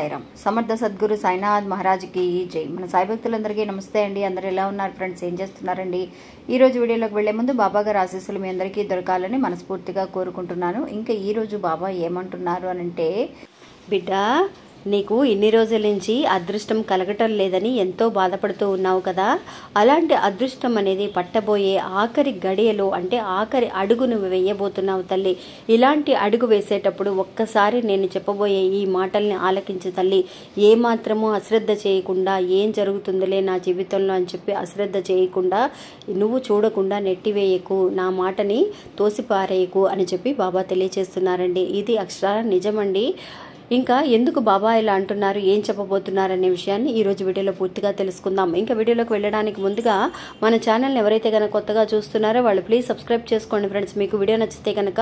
సాయిరామ్. సమర్థ సద్గురు సాయినాథ్ మహారాజ్కి జై. మన సాయి భక్తులందరికీ నమస్తే అండి. అందరూ ఎలా ఉన్నారు ఫ్రెండ్స్? ఏం చేస్తున్నారండి? ఈ రోజు వీడియోలోకి వెళ్లే ముందు బాబా గారి ఆశీస్సులు మీ అందరికీ దొరకాలని మనస్ఫూర్తిగా కోరుకుంటున్నాను. ఇంకా ఈ రోజు బాబా ఏమంటున్నారు అనంటే, బిడ్డ, నీకు ఇన్ని రోజుల నుంచి అదృష్టం కలగటం లేదని ఎంతో బాధపడుతూ ఉన్నావు కదా. అలాంటి అదృష్టం అనేది పట్టబోయే ఆఖరి గడియలో, అంటే ఆఖరి అడుగు నువ్వు వేయబోతున్నావు తల్లి. ఇలాంటి అడుగు వేసేటప్పుడు ఒక్కసారి నేను చెప్పబోయే ఈ మాటల్ని ఆలకించు తల్లి. ఏమాత్రమూ అశ్రద్ధ చేయకుండా, ఏం జరుగుతుందిలే నా జీవితంలో అని చెప్పి అశ్రద్ధ చేయకుండా, నువ్వు చూడకుండా నెట్టివేయకు, నా మాటని తోసిపారేయకు అని చెప్పి బాబా తెలియచేస్తున్నారండి. ఇది అక్షరాల నిజమండి. ఇంకా ఎందుకు బాబా ఇలా అంటున్నారు, ఏం చెప్పబోతున్నారు అనే విషయాన్ని ఈరోజు వీడియోలో పూర్తిగా తెలుసుకుందాం. ఇంకా వీడియోలోకి వెళ్ళడానికి ముందుగా మన ఛానల్ని ఎవరైతే కనుక కొత్తగా చూస్తున్నారో వాళ్ళు ప్లీజ్ సబ్స్క్రైబ్ చేసుకోండి ఫ్రెండ్స్. మీకు వీడియో నచ్చితే కనుక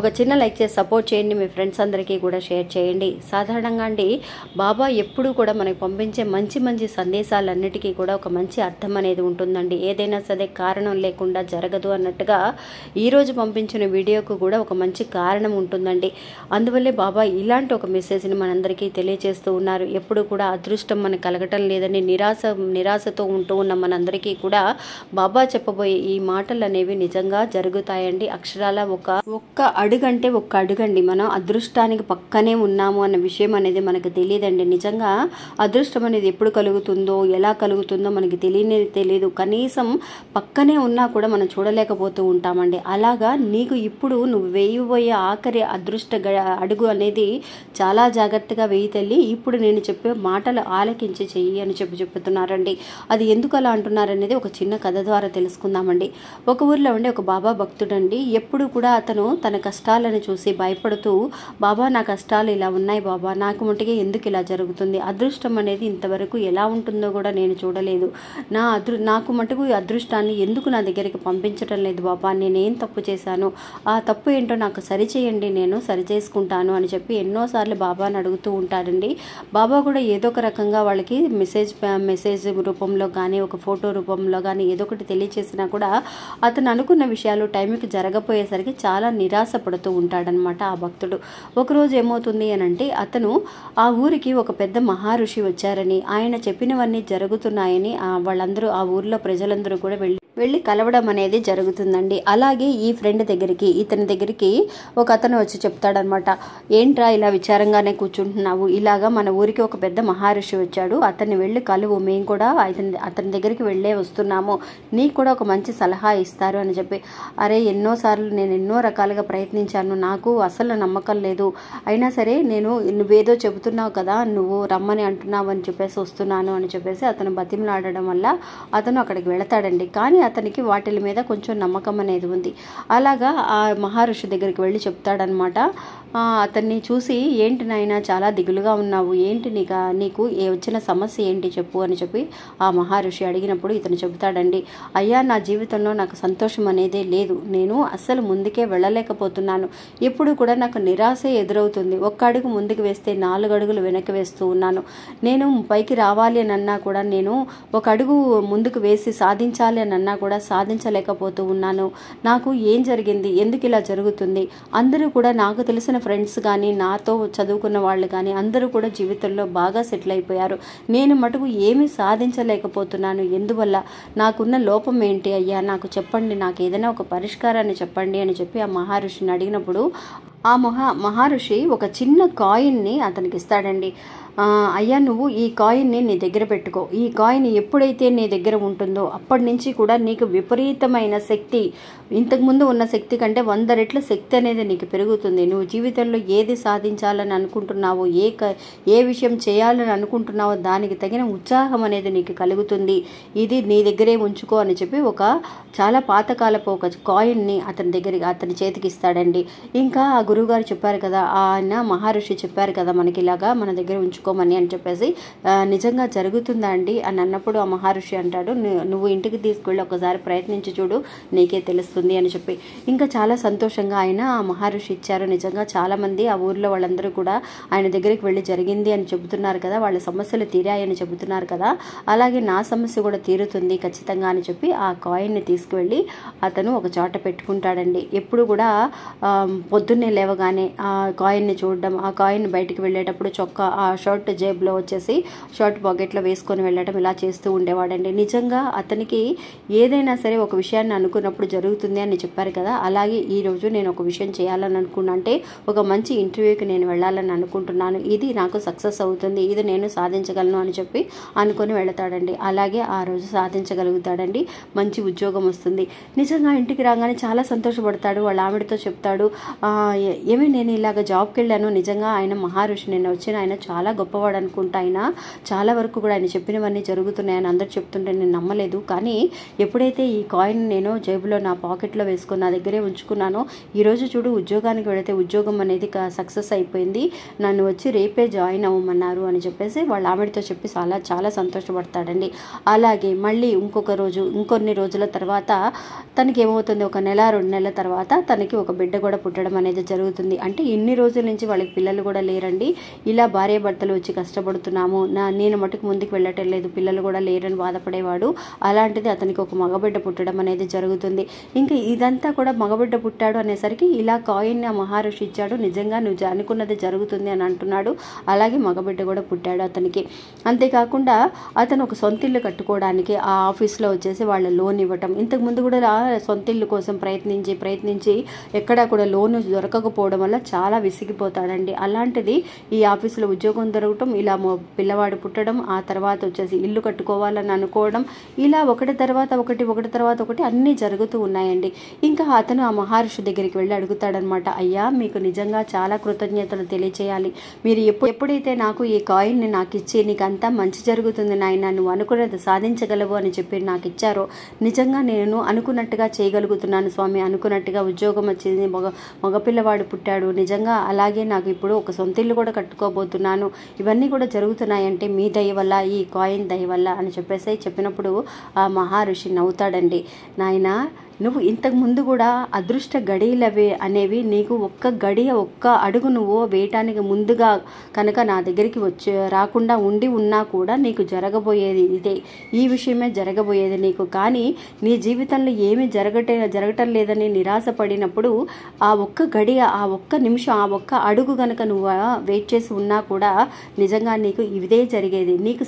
ఒక చిన్న లైక్ చేసి సపోర్ట్ చేయండి. మీ ఫ్రెండ్స్ అందరికీ కూడా షేర్ చేయండి. సాధారణంగా అండి, బాబా ఎప్పుడూ కూడా మనకు పంపించే మంచి మంచి సందేశాలన్నిటికీ కూడా ఒక మంచి అర్థం అనేది ఉంటుందండి. ఏదైనా సరే కారణం లేకుండా జరగదు అన్నట్టుగా ఈరోజు పంపించిన వీడియోకు కూడా ఒక మంచి కారణం ఉంటుందండి. అందువల్లే బాబా ఇలాంటి ఒక మెసేజ్ని మనందరికీ తెలియజేస్తూ ఉన్నారు. ఎప్పుడు కూడా అదృష్టం మనకు కలగటం లేదని నిరాశతో ఉంటూ ఉన్న మనందరికీ కూడా బాబా చెప్పబోయే ఈ మాటలు అనేవి నిజంగా జరుగుతాయండి. అక్షరాల ఒక్క అడుగంటే ఒక్క అడుగండి. మనం అదృష్టానికి పక్కనే ఉన్నాము అన్న విషయం అనేది మనకు తెలియదండి. నిజంగా అదృష్టం అనేది ఎప్పుడు కలుగుతుందో, ఎలా కలుగుతుందో మనకి తెలియదు. కనీసం పక్కనే ఉన్నా కూడా మనం చూడలేకపోతూ ఉంటామండి. అలాగా నీకు ఇప్పుడు నువ్వు వేయబోయే ఆఖరి అదృష్ట అడుగు అనేది చాలా జాగ్రత్తగా వేయి తల్లి. ఇప్పుడు నేను చెప్పే మాటలు ఆలకించి చెయ్యి అని చెప్తున్నారండి. అది ఎందుకు అలా అంటున్నారనేది ఒక చిన్న కథ ద్వారా తెలుసుకుందామండి. ఒక ఊర్లో ఉండే ఒక బాబా భక్తుడండి. ఎప్పుడు కూడా అతను తన కష్టాలను చూసి భయపడుతూ, బాబా నా కష్టాలు ఇలా ఉన్నాయి బాబా, నాకు మటుకే ఎందుకు ఇలా జరుగుతుంది, అదృష్టం అనేది ఇంతవరకు ఎలా ఉంటుందో కూడా నేను చూడలేదు, నాకు మటుకు ఈ అదృష్టాన్ని ఎందుకు నా దగ్గరికి పంపించడం లేదు బాబా, నేనేం తప్పు చేశాను, ఆ తప్పు ఏంటో నాకు సరిచేయండి, నేను సరిచేసుకుంటాను అని చెప్పి ఎన్నోసార్లు బాబాని అడుగుతూ ఉంటాడండి. బాబా కూడా ఏదో ఒక రకంగా వాళ్ళకి మెసేజ్ రూపంలో కానీ, ఒక ఫోటో రూపంలో కానీ ఏదో ఒకటి తెలియచేసినా కూడా అతను అనుకున్న విషయాలు టైంకి జరగపోయేసరికి చాలా నిరాశ పడుతూ ఉంటాడనమాట ఆ భక్తుడు. ఒకరోజు ఏమవుతుంది అనంటే, అతను ఆ ఊరికి ఒక పెద్ద మహర్షి వచ్చారని, ఆయన చెప్పినవన్నీ జరుగుతున్నాయని వాళ్ళందరూ, ఆ ఊర్లో ప్రజలందరూ కూడా వెళ్ళి కలవడం అనేది జరుగుతుందండి. అలాగే ఈ ఫ్రెండ్ దగ్గరికి, ఇతని దగ్గరికి ఒక అతను వచ్చి చెప్తాడనమాట, ఏంట్రా ఇలా విచారంగానే కూర్చుంటున్నావు, ఇలాగా మన ఊరికి ఒక పెద్ద మహర్షి వచ్చాడు, అతన్ని వెళ్ళి కలువు, మేము కూడా అతని దగ్గరికి వెళ్ళే వస్తున్నాము, నీకు కూడా ఒక మంచి సలహా ఇస్తారు అని చెప్పి. అరే, ఎన్నోసార్లు నేను ఎన్నో రకాలుగా ప్రయత్నించాను, నాకు అసలు నమ్మకం లేదు, అయినా సరే నువ్వేదో చెబుతున్నావు కదా, నువ్వు రమ్మని అంటున్నావు అని చెప్పేసి వస్తున్నాను అని చెప్పేసి అతను బతిమలాడడం వల్ల అతను అక్కడికి వెళతాడండి. కానీ అతనికి వాటి మీద కొంచెం నమ్మకం అనేది ఉంది. అలాగా ఆ మహర్షి దగ్గరికి వెళ్ళి చెప్తాడనమాట. అతన్ని చూసి, ఏంటి నాయన చాలా దిగులుగా ఉన్నావు, ఏంటి నీకు వచ్చిన సమస్య ఏంటి చెప్పు అని చెప్పి ఆ మహర్షి అడిగినప్పుడు ఇతను చెబుతాడండి, అయ్యా, నా జీవితంలో నాకు సంతోషం అనేదే లేదు, నేను అస్సలు ముందుకే వెళ్ళలేకపోతున్నాను, ఎప్పుడు కూడా నాకు నిరాశ ఎదురవుతుంది, ఒక్క అడుగు ముందుకు వేస్తే 4 అడుగులు వెనక్కి వేస్తూ ఉన్నాను, నేను పైకి రావాలి అని అన్నా కూడా, నేను ఒక అడుగు ముందుకు వేసి సాధించాలి అని అన్నా కూడా సాధించలేకపోతూ ఉన్నాను, నాకు ఏం జరిగింది, ఎందుకు ఇలా జరుగుతుంది, అందరూ కూడా నాకు తెలిసిన ఫ్రెండ్స్ కానీ, నాతో చదువుకున్న వాళ్ళు కానీ అందరూ కూడా జీవితంలో బాగా సెటిల్ అయిపోయారు, నేను మటుకు ఏమీ సాధించలేకపోతున్నాను, ఎందువల్ల, నాకున్న లోపం ఏంటి అయ్యా, నాకు చెప్పండి, నాకు ఏదైనా ఒక పరిష్కారాన్ని చెప్పండి అని చెప్పి ఆ మహర్షిని అడిగినప్పుడు ఆ మహర్షి ఒక చిన్న కాయిన్ని అతనికి ఇస్తాడండి. అయ్యా, నువ్వు ఈ కాయిన్ని నీ దగ్గర పెట్టుకో, ఈ కాయిన్ ఎప్పుడైతే నీ దగ్గర ఉంటుందో అప్పటి నుంచి కూడా నీకు విపరీతమైన శక్తి, ఇంతకుముందు ఉన్న శక్తి కంటే 100 రెట్ల శక్తి అనేది నీకు పెరుగుతుంది, నువ్వు జీవితంలో ఏది సాధించాలని అనుకుంటున్నావో, ఏ విషయం చేయాలని అనుకుంటున్నావో దానికి తగిన ఉత్సాహం అనేది నీకు కలుగుతుంది, ఇది నీ దగ్గరే ఉంచుకో అని చెప్పి ఒక చాలా పాతకాలపు ఒక కాయిన్ని అతని చేతికి ఇస్తాడండి. ఇంకా ఆ గురువుగారు చెప్పారు కదా, ఆయన మహర్షి చెప్పారు కదా మనకి ఇలాగా మన దగ్గర ఉంచుకోమని అని చెప్పేసి, నిజంగా జరుగుతుందా అండి అని అన్నప్పుడు ఆ మహర్షి అంటాడు, నువ్వు ఇంటికి తీసుకెళ్ళి ఒకసారి ప్రయత్నించి చూడు, నీకే తెలుస్తుంది అని చెప్పి. ఇంకా చాలా సంతోషంగా ఆయన ఆ మహర్షి ఇచ్చారు. నిజంగా చాలామంది ఆ ఊర్లో వాళ్ళందరూ కూడా ఆయన దగ్గరికి వెళ్ళి జరిగింది అని చెబుతున్నారు కదా, వాళ్ళ సమస్యలు తీరాయని చెబుతున్నారు కదా, అలాగే నా సమస్య కూడా తీరుతుంది ఖచ్చితంగా అని చెప్పి ఆ కాయిన్ని తీసుకువెళ్ళి అతను ఒక చోట పెట్టుకుంటాడండి. ఎప్పుడు కూడా పొద్దున్నే లేవగానే ఆ కాయిన్ని చూడడం, ఆ కాయిన్ బయటికి వెళ్ళేటప్పుడు చొక్కా ఆ షర్ట్ జేబులో వచ్చేసి షర్ట్ పాకెట్లో వేసుకొని వెళ్ళడం ఇలా చేస్తూ ఉండేవాడండి. నిజంగా అతనికి ఏదైనా సరే ఒక విషయాన్ని అనుకున్నప్పుడు జరుగుతుంది అని చెప్పారు కదా, అలాగే ఈరోజు నేను ఒక విషయం చేయాలని అనుకున్నా, అంటే ఒక మంచి ఇంటర్వ్యూకి నేను వెళ్ళాలని అనుకుంటున్నాను, ఇది నాకు సక్సెస్ అవుతుంది, ఇది నేను సాధించగలను అని చెప్పి అనుకొని వెళతాడండి. అలాగే ఆ రోజు సాధించగలుగుతాడండి, మంచి ఉద్యోగం వస్తుంది. నిజంగా ఇంటికి రాగానే చాలా సంతోషపడతాడు. వాళ్ళ ఆవిడతో చెప్తాడు, ఏమి నేను ఇలాగ జాబ్కి వెళ్ళాను, నిజంగా ఆయన మహారుషి, నేను వచ్చిన ఆయన చాలా గొప్పవాడు అనుకుంటా, ఆయన చాలా వరకు కూడా ఆయన చెప్పినవన్నీ జరుగుతున్నాయని అందరూ చెప్తుంటే నేను నమ్మలేదు. కానీ ఎప్పుడైతే ఈ కాయిన్ నేను జేబులో నా పాకెట్లో వేసుకొని నా దగ్గరే ఉంచుకున్నానో, ఈరోజు చూడు ఉద్యోగానికి వెళితే ఉద్యోగం అనేది సక్సెస్ అయిపోయింది, నన్ను వచ్చి రేపే జాయిన్ అవ్వమన్నారు అని చెప్పేసి వాళ్ళ ఆవిడతో చెప్పి చాలా సంతోషపడతాడండి. అలాగే మళ్ళీ ఇంకొన్ని రోజుల తర్వాత తనకి ఏమవుతుంది, ఒక నెల 2 నెలల తర్వాత తనకి ఒక బిడ్డ కూడా పుట్టడం అనేది జరుగుతుంది. అంటే ఇన్ని రోజుల నుంచి వాళ్ళకి పిల్లలు కూడా లేరండి. ఇలా భార్యాభర్తలు వచ్చి కష్టపడుతున్నాము, నేను మటుకు ముందుకు వెళ్ళటం లేదు, పిల్లలు కూడా లేరని బాధపడేవాడు. అలాంటిది అతనికి ఒక మగబిడ్డ పుట్టడం అనేది జరుగుతుంది. ఇంకా ఇదంతా కూడా మగబిడ్డ పుట్టాడు అనేసరికి ఇలా కాయిన్ ఆ మహారుషి ఇచ్చాడు, నిజంగా నువ్వు అనుకున్నది జరుగుతుంది అని అంటున్నాడు. అలాగే మగబిడ్డ కూడా పుట్టాడు అతనికి. అంతేకాకుండా అతను ఒక సొంత ఇల్లు కట్టుకోవడానికి ఆ ఆఫీస్లో వచ్చేసి వాళ్ళ లోన్ ఇవ్వటం, ఇంతకుముందు కూడా సొంత ఇల్లు కోసం ప్రయత్నించి ఎక్కడా కూడా లోను దొరకకపోవడం వల్ల చాలా విసిగిపోతాడండి. అలాంటిది ఈ ఆఫీసులో ఉద్యోగం దొరకటం, ఇలా పిల్లవాడు పుట్టడం, ఆ తర్వాత వచ్చేసి ఇల్లు కట్టుకోవాలని అనుకోవడం, ఇలా ఒకటి తర్వాత ఒకటి అన్నీ జరుగుతూ ఉన్నాయండి. ఇంకా అతను ఆ మహర్షి దగ్గరికి వెళ్ళి అడుగుతాడనమాట, అయ్యా మీకు నిజంగా చాలా కృతజ్ఞతలు తెలియచేయాలి, మీరు ఎప్పుడైతే నాకు ఈ కాయిన్ని నాకు ఇచ్చి నీకు అంతా మంచి జరుగుతుంది నాయన, నువ్వు అనుకున్నది సాధించగలవు అని చెప్పి నాకు ఇచ్చారో, నిజంగా నేను అనుకున్నట్టుగా చేయగలుగుతున్నాను స్వామి, అనుకున్నట్టుగా ఉద్యోగం వచ్చింది, మగపిల్లవాడు పుట్టాడు, నిజంగా అలాగే నాకు ఇప్పుడు ఒక సొంత ఇల్లు కూడా కట్టుకోబోతున్నాను, ఇవన్నీ కూడా జరుగుతున్నాయంటే మీ దయ వల్ల, ఈ కాయిన్ దయ వల్ల అని చెప్పినప్పుడు ఆ మహర్షి నవ్వుతాడండి. నాయనా, నువ్వు ఇంతకు ముందు కూడా అదృష్ట గడియలవే అనేవి నీకు ఒక్క అడుగు నువ్వు వేయటానికి ముందుగా కనుక నా దగ్గరికి రాకుండా ఉన్నా కూడా నీకు జరగబోయేది ఇదే, ఈ విషయమే జరగబోయేది నీకు. కానీ నీ జీవితంలో ఏమీ జరగటం లేదని నిరాశపడినప్పుడు ఆ ఒక్క గడియ, ఆ ఒక్క నిమిషం, ఆ ఒక్క అడుగు కనుక నువ్వు వెయిట్ చేసి ఉన్నా కూడా నిజంగా నీకు ఇదే జరిగేది, నీకు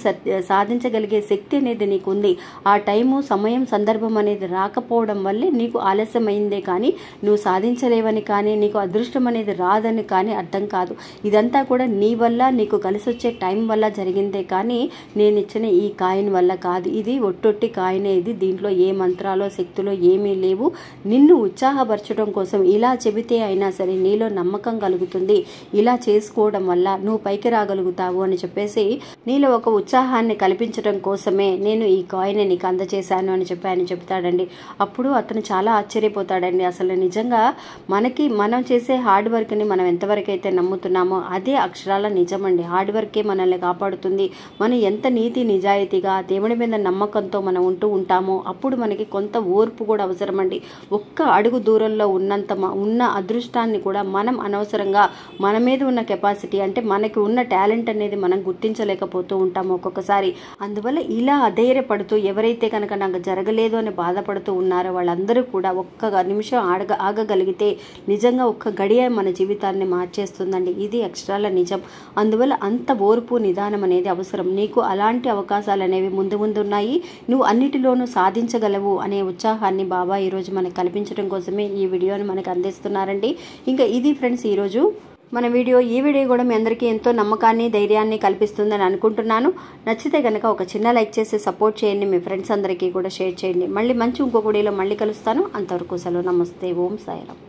సాధించగలిగే శక్తి అనేది నీకు ఉంది. ఆ టైము, సమయం, సందర్భం అనేది రాకపోవడం వల్లే నీకు ఆలస్యమైందే కానీ నువ్వు సాధించలేవని కానీ నీకు అదృష్టం అనేది రాదని కానీ అర్థం కాదు. ఇదంతా కూడా నీ వల్ల, నీకు కలిసి వచ్చే టైం వల్ల జరిగిందే కానీ నేను ఇచ్చిన ఈ కాయిన్ వల్ల కాదు. ఇది ఒట్టొట్టి కాయినే, ఇది దీంట్లో ఏ మంత్రాలో శక్తులో ఏమీ లేవు. నిన్ను ఉత్సాహపరచడం కోసం ఇలా చెబితే అయినా సరే నీలో నమ్మకం కలుగుతుంది, ఇలా చేసుకోవడం వల్ల నువ్వు పైకి రాగలుగుతావు అని చెప్పేసి నీలో ఒక ఉత్సాహాన్ని కల్పించడం కోసమే నేను ఈ కాయిన్ నీకు అందజేశాను అని ఆయన చెప్తాడండి. అప్పుడు అతను చాలా ఆశ్చర్యపోతాడండి. అసలు నిజంగా మనం చేసే హార్డ్ వర్క్ని మనం ఎంతవరకు అయితే నమ్ముతున్నామో అదే అక్షరాల నిజమండి. హార్డ్ వర్కే మనల్ని కాపాడుతుంది. మనం ఎంత నీతి నిజాయితీగా దేవుడి మీద నమ్మకంతో మనం ఉంటామో అప్పుడు మనకి కొంత ఓర్పు కూడా అవసరమండి. ఒక్క అడుగు దూరంలో ఉన్న అదృష్టాన్ని కూడా మనం అనవసరంగా మన మీద ఉన్న కెపాసిటీ, అంటే మనకి ఉన్న టాలెంట్ అనేది మనం గుర్తించలేకపోతూ ఉంటాము ఒక్కొక్కసారి. అందువల్ల ఇలా అధైర్యపడుతూ ఎవరైతే కనుక నాకు జరగలేదు అని బాధపడుతూ ఉన్నారో వాళ్ళందరూ కూడా ఒక్క నిమిషం ఆగగలిగితే నిజంగా ఒక్క గడియ మన జీవితాన్ని మార్చేస్తుందండి. ఇది అక్షరాల నిజం. అందువల్ల అంత ఓర్పు, నిదానం అనేది అవసరం. నీకు అలాంటి అవకాశాలు అనేవి ముందు ఉన్నాయి, నువ్వు అన్నిటిలోనూ సాధించగలవు అనే ఉత్సాహాన్ని బాబా ఈరోజు మనకు కల్పించడం కోసమే ఈ వీడియోని మనకు అందిస్తున్నారండి. ఇంకా ఇది ఫ్రెండ్స్ ఈరోజు మన వీడియో. ఈ వీడియో కూడా మీ అందరికీ ఎంతో నమ్మకాన్ని, ధైర్యాన్ని కల్పిస్తుందని అనుకుంటున్నాను. నచ్చితే కనుక ఒక చిన్న లైక్ చేసి సపోర్ట్ చేయండి, మీ ఫ్రెండ్స్ అందరికీ కూడా షేర్ చేయండి. మళ్ళీ ఇంకొక వీడియోలో మళ్ళీ కలుస్తాను. అంతవరకు సెలవు. నమస్తే. ఓం సాయిరామ్.